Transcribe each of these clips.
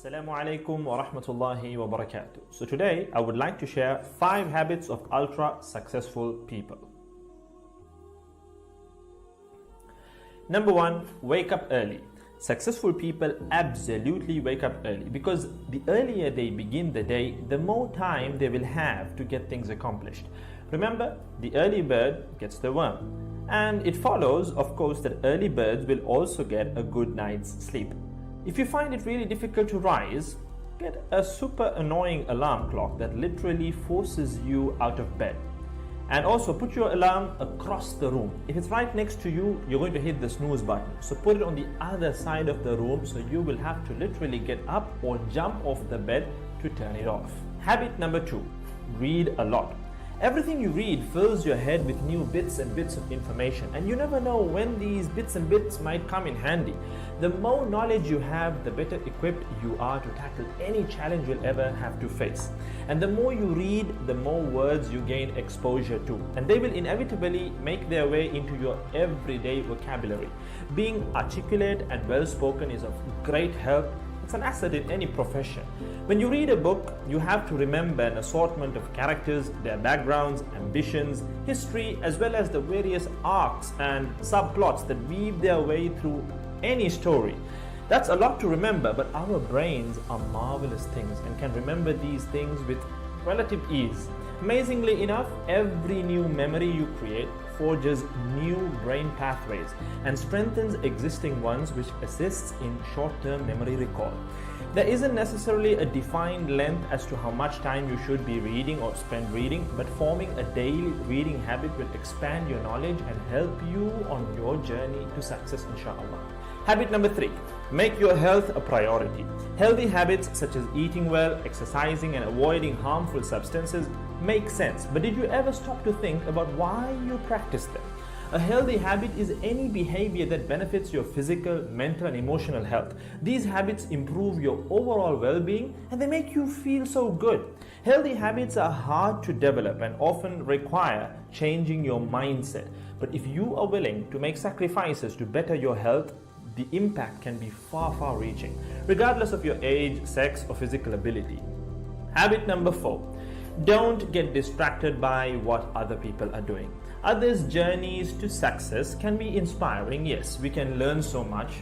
Assalamu alaikum wa rahmatullahi wa barakatuh. So today I would like to share 5 habits of ultra successful people. Number 1, wake up early. Successful people absolutely wake up early because the earlier they begin the day, the more time they will have to get things accomplished. Remember, the early bird gets the worm. And it follows, of course, that early birds will also get a good night's sleep. If you find it really difficult to rise, get a super annoying alarm clock that literally forces you out of bed. And also put your alarm across the room. If it's right next to you, you're going to hit the snooze button. So put it on the other side of the room so you will have to literally get up or jump off the bed to turn it off. Habit number 2, read a lot. Everything you read fills your head with new bits and bits of information, and you never know when these bits and bits might come in handy. The more knowledge you have, the better equipped you are to tackle any challenge you'll ever have to face. And the more you read, the more words you gain exposure to, and they will inevitably make their way into your everyday vocabulary. Being articulate and well-spoken is of great help. It's an asset in any profession. When you read a book, you have to remember an assortment of characters, their backgrounds, ambitions, history, as well as the various arcs and subplots that weave their way through any story. That's a lot to remember, but our brains are marvelous things and can remember these things with relative ease. Amazingly enough, every new memory you create forges new brain pathways and strengthens existing ones, which assists in short-term memory recall. There isn't necessarily a defined length as to how much time you should be reading or spend reading, but forming a daily reading habit will expand your knowledge and help you on your journey to success, inshallah. Habit number 3, make your health a priority. Healthy habits such as eating well, exercising, and avoiding harmful substances make sense, but did you ever stop to think about why you practice them? A healthy habit is any behavior that benefits your physical, mental, and emotional health. These habits improve your overall well-being and they make you feel so good. Healthy habits are hard to develop and often require changing your mindset. But if you are willing to make sacrifices to better your health, the impact can be far reaching, regardless of your age, sex, or physical ability. Habit number 4. Don't get distracted by what other people are doing. Others' journeys to success can be inspiring. Yes, we can learn so much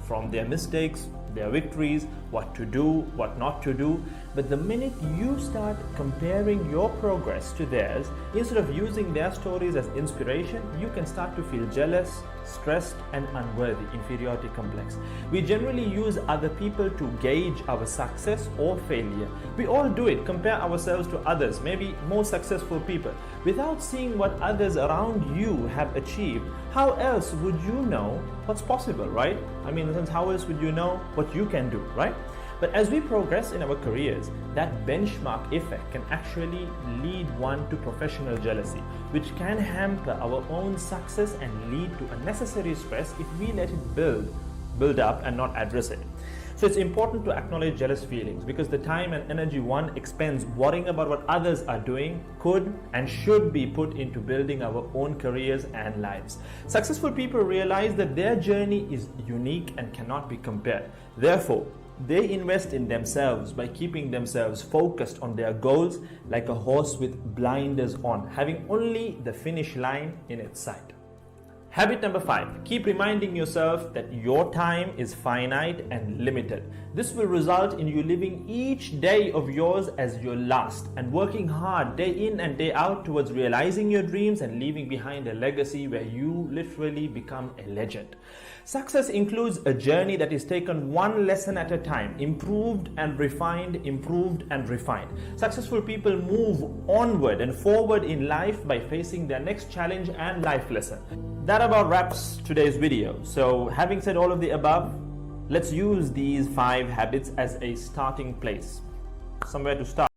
from their mistakes, their victories, what to do, what not to do. But the minute you start comparing your progress to theirs, instead of using their stories as inspiration, you can start to feel jealous, stressed, and unworthy, inferiority complex. We generally use other people to gauge our success or failure. We all do it, compare ourselves to others, maybe more successful people. Without seeing what others around you have achieved, how else would you know what's possible, right? I mean, in a sense, how else would you know what you can do, right? But as we progress in our careers, that benchmark effect can actually lead one to professional jealousy, which can hamper our own success and lead to unnecessary stress if we let it build up and not address it. So it's important to acknowledge jealous feelings because the time and energy one expends worrying about what others are doing could and should be put into building our own careers and lives. Successful people realize that their journey is unique and cannot be compared. Therefore, they invest in themselves by keeping themselves focused on their goals like a horse with blinders on, having only the finish line in its sight. Habit number 5, keep reminding yourself that your time is finite and limited. This will result in you living each day of yours as your last and working hard day in and day out towards realizing your dreams and leaving behind a legacy where you literally become a legend. Success includes a journey that is taken one lesson at a time, improved and refined, improved and refined. Successful people move onward and forward in life by facing their next challenge and life lesson. That about wraps today's video. So having said all of the above, let's use these 5 habits as a starting place, somewhere to start.